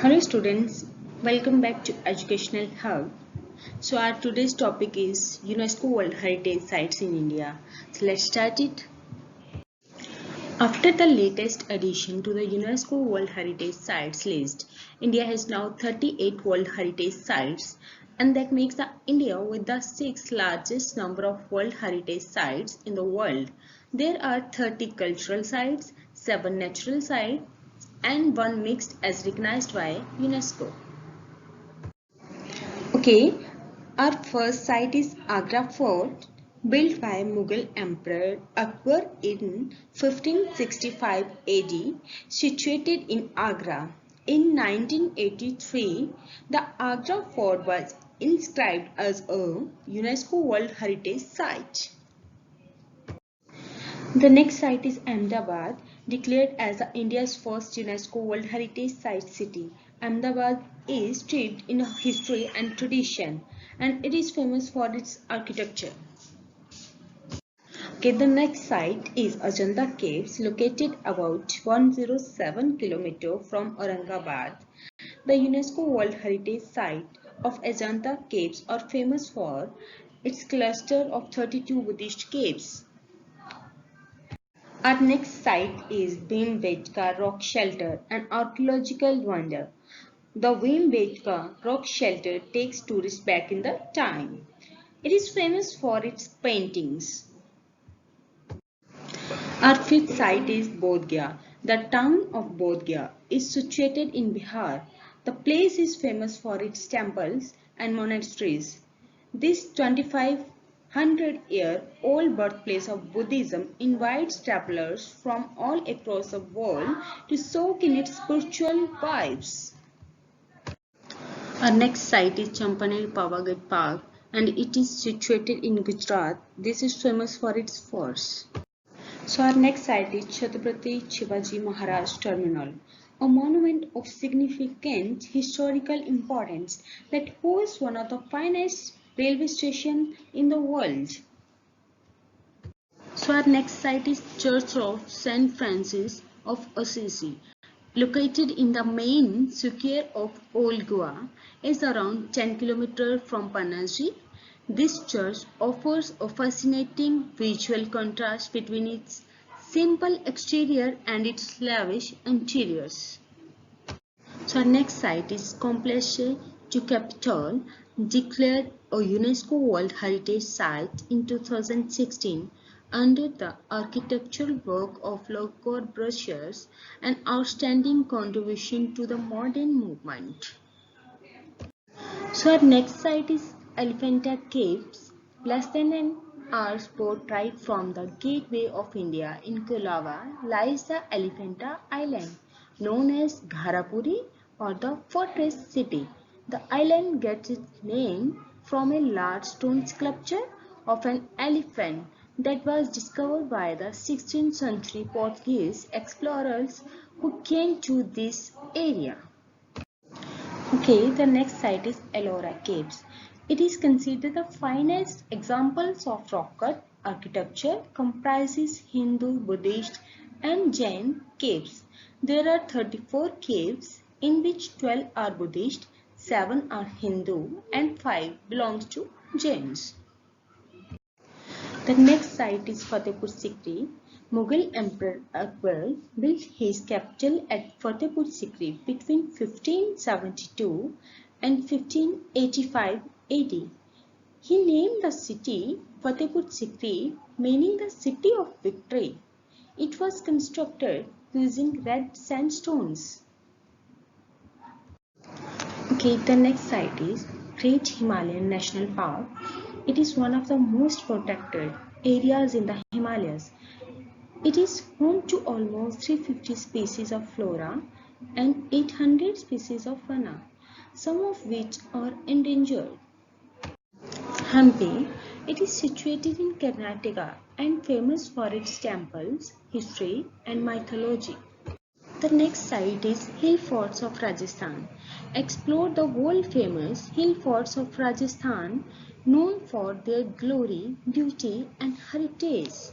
Hello students, welcome back to Educational Hub. So our today's topic is UNESCO World Heritage Sites in India. So let's start it. After the latest addition to the UNESCO World Heritage Sites list, India has now 38 World Heritage Sites, and that makes India with the 6th largest number of World Heritage Sites in the world. There are 30 cultural sites, 7 natural sites, and 1 mixed as recognized by UNESCO. Okay, our first site is Agra Fort, built by Mughal Emperor Akbar in 1565 AD, situated in Agra. In 1983, the Agra Fort was inscribed as a UNESCO World Heritage Site. The next site is Ahmedabad, declared as India's first UNESCO World Heritage Site city. Ahmedabad is steeped in history and tradition, and it is famous for its architecture. Okay, the next site is Janta Caves, located about 107 km from Aurangabad. The UNESCO World Heritage Site of Janta Caves are famous for its cluster of 32 Buddhist caves. Our next site is Bumbetka Rock Shelter, an archaeological wonder. The Bumbetka Rock Shelter takes tourists back in the time. It is famous for its paintings. Our fifth site is Bodhgaya. The town of Bodhgaya is situated in Bihar. The place is famous for its temples and monasteries. This 2500-year-old birthplace of Buddhism invites travelers from all across the world to soak in its spiritual vibes. Our next site is Champanel Pavagadh Park, and it is situated in Gujarat. This is famous for its forts. So our next site is Chhatrapati Shivaji Maharaj Terminal, a monument of significant historical importance that hosts one of the finest railway stations in the world. So our next site is Church of St. Francis of Assisi, located in the main square of Old Goa, is around 10 km from Panaji. This church offers a fascinating visual contrast between its simple exterior and its lavish interiors. So our next site is Complexe du Capitol, declared a UNESCO World Heritage Site in 2016 under the architectural work of Le Corbusier's, an outstanding contribution to the modern movement. So our next site is Elephanta Caves, less than an hour's boat ride from the gateway of India in Kolaba lies the Elephanta Island, known as Gharapuri or the Fortress City. The island gets its name from a large stone sculpture of an elephant that was discovered by the 16th century Portuguese explorers who came to this area. Okay, the next site is Elora Caves. It is considered the finest examples of rock cut architecture, comprises Hindu, Buddhist and Jain caves. There are 34 caves in which 12 are Buddhist, 7 are Hindu and 5 belongs to Jains. The next site is Fatehpur Sikri. Mughal Emperor Akbar built his capital at Fatehpur Sikri between 1572 and 1585 AD. He named the city Fatehpur Sikri, meaning the city of victory. It was constructed using red sandstones. Okay, the next site is Great Himalayan National Park. It is one of the most protected areas in the Himalayas. It is home to almost 350 species of flora and 800 species of fauna, some of which are endangered. Hampi, it is situated in Karnataka and famous for its temples, history and mythology. The next site is Hill Forts of Rajasthan. Explore the world-famous Hill Forts of Rajasthan, known for their glory, beauty and heritage.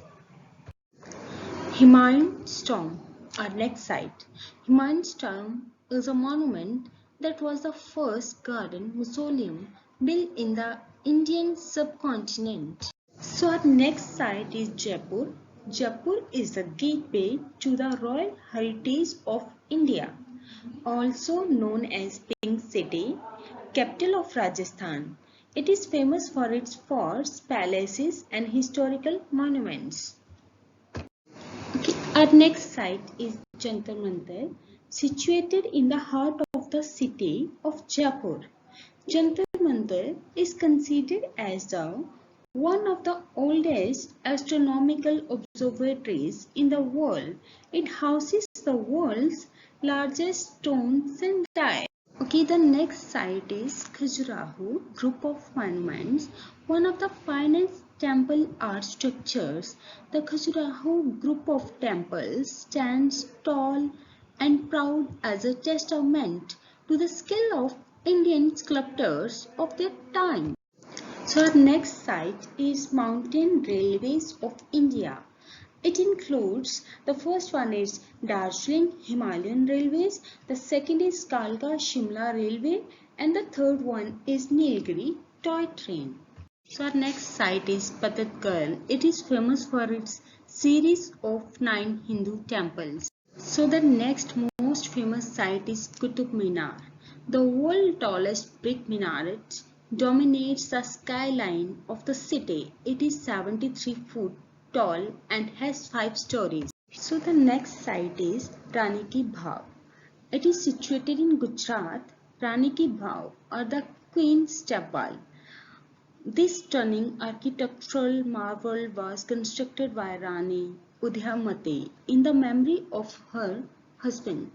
Himalayan Storm, our next site. Himalayan Storm is a monument that was the first garden mausoleum built in the Indian subcontinent. So our next site is Jaipur. Jaipur is the gateway to the Royal Heritage of India, also known as Pink City, capital of Rajasthan. It is famous for its forts, palaces and historical monuments. Okay, our next site is Jantar Mantar, situated in the heart of the city of Jaipur. Jantar Mantar is considered as one of the oldest astronomical observatories in the world. It houses the world's largest stone sundial. Okay, the next site is Khajurahu group of monuments, one of the finest temple art structures. The Khajurahu group of temples stands tall and proud as a testament to the skill of Indian sculptors of their time. So our next site is Mountain Railways of India. It includes, the first one is Darjeeling Himalayan Railways, the second is Kalka Shimla Railway and the third one is Nilgiri toy train. So our next site is Patadkal. It is famous for its series of 9 Hindu temples. So the next most famous site is Qutub Minar. The world's tallest brick minaret dominates the skyline of the city. It is 73 feet tall and has 5 stories. So the next site is Rani Ki Bhav. It is situated in Gujarat. Rani Ki Bhav or the Queen's Chapel. This stunning architectural marvel was constructed by Rani Udayamati in the memory of her husband.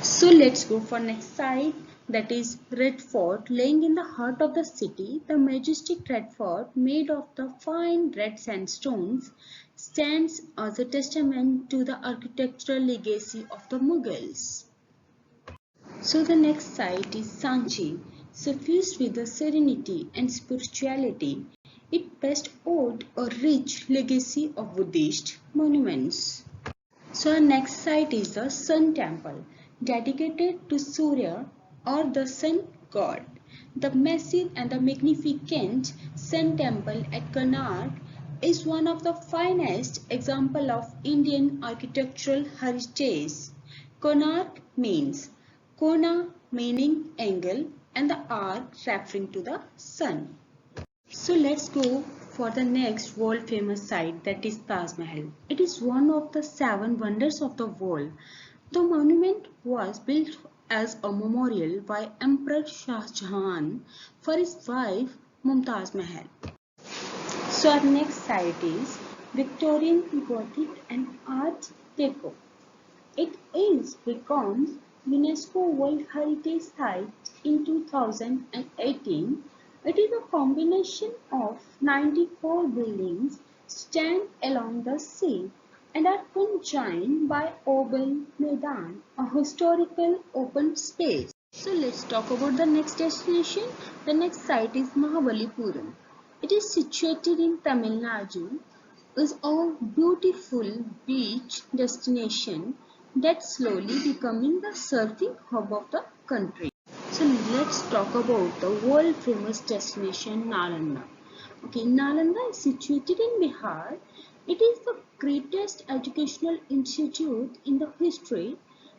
So let's go for next site, that is Red Fort. Laying in the heart of the city, the majestic Red Fort made of the fine red sandstones stands as a testament to the architectural legacy of the Mughals. So the next site is Sanchi. Suffused with the serenity and spirituality, it best owed a rich legacy of Buddhist monuments. So our next site is the Sun Temple, dedicated to Surya or the Sun God. The massive and the magnificent Sun Temple at Karnataka is one of the finest examples of Indian architectural heritage. Konark means Kona meaning angle and the arc referring to the sun. So let's go for the next world famous site, that is Taj Mahal. It is one of the 7 wonders of the world. The monument was built as a memorial by Emperor Shah Jahan for his wife Mumtaz Mahal. So our next site is Victorian Gothic and Art Deco. It is become UNESCO World Heritage Site in 2018. It is a combination of 94 buildings stand along the sea and are conjoined by Oval Maidan, a historical open space. So let's talk about the next destination. The next site is Mahabalipuram. It is situated in Tamil Nadu. Is a beautiful beach destination that's slowly becoming the surfing hub of the country. So let's talk about the world famous destination Nalanda. Okay, Nalanda is situated in Bihar. It is the greatest educational institute in the history.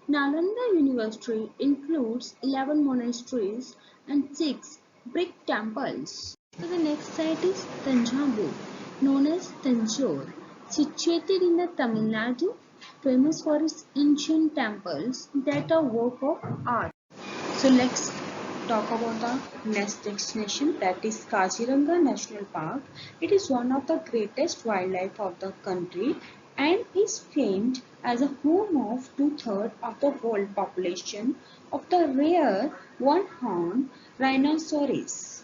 Nalanda University includes 11 monasteries and 6 brick temples. So the next site is Tanjore, known as Tanjore, situated in the Tamil Nadu, famous for its ancient temples that are work of art. So let's talk about the next destination, that is Kaziranga National Park. It is one of the greatest wildlife of the country and is famed as a home of 2/3 of the world population of the rare one-horned rhinoceros.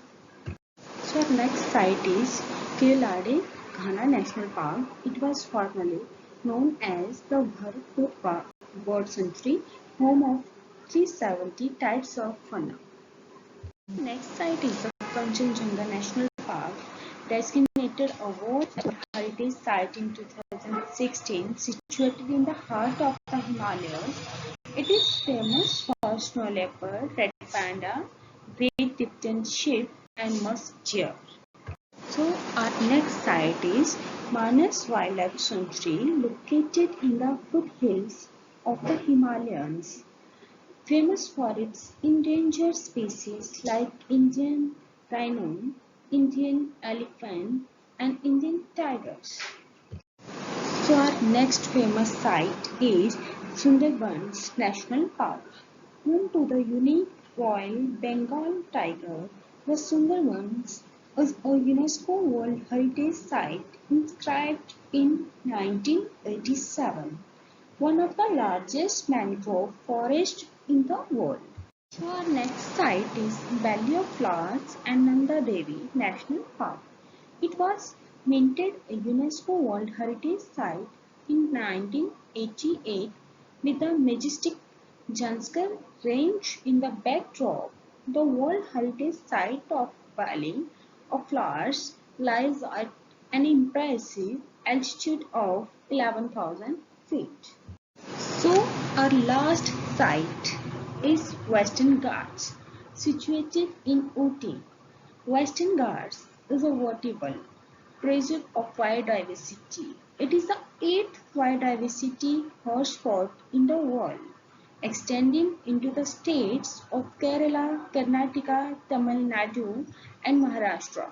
So our next site is Kilade Ghana National Park. It was formerly known as the Bharatpur Bird Sanctuary, home of 370 types of fauna. Next site is the Kanchenjunga National Park, designated a World Heritage Site in 2016, situated in the heart of the Himalayas. It is famous for snow leopard, red panda, great Tipton sheep and musk deer. So our next site is Manas Wildlife Sanctuary located in the foothills of the Himalayas, famous for its endangered species like Indian rhino, Indian elephant and Indian tigers. So our next famous site is Sundarbans National Park. Home to the unique Royal Bengal tiger, the Sundarbans is a UNESCO World Heritage Site inscribed in 1987, one of the largest mangrove forests in the world. So our next site is Valley of Flowers and Nanda Devi National Park. It was minted a UNESCO World Heritage Site in 1988 with the majestic Janskar Range in the backdrop. The World Heritage Site of Valley of Flowers lies at an impressive altitude of 11,000 feet. So our last site is Western Ghats, situated in Ooty. Western Ghats is a vertebral treasure of biodiversity. It is the eighth biodiversity hotspot in the world, extending into the states of Kerala, Karnataka, Tamil Nadu and Maharashtra.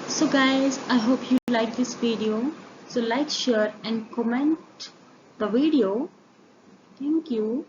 So guys, I hope you like this video. So like, share and comment the video. Thank you.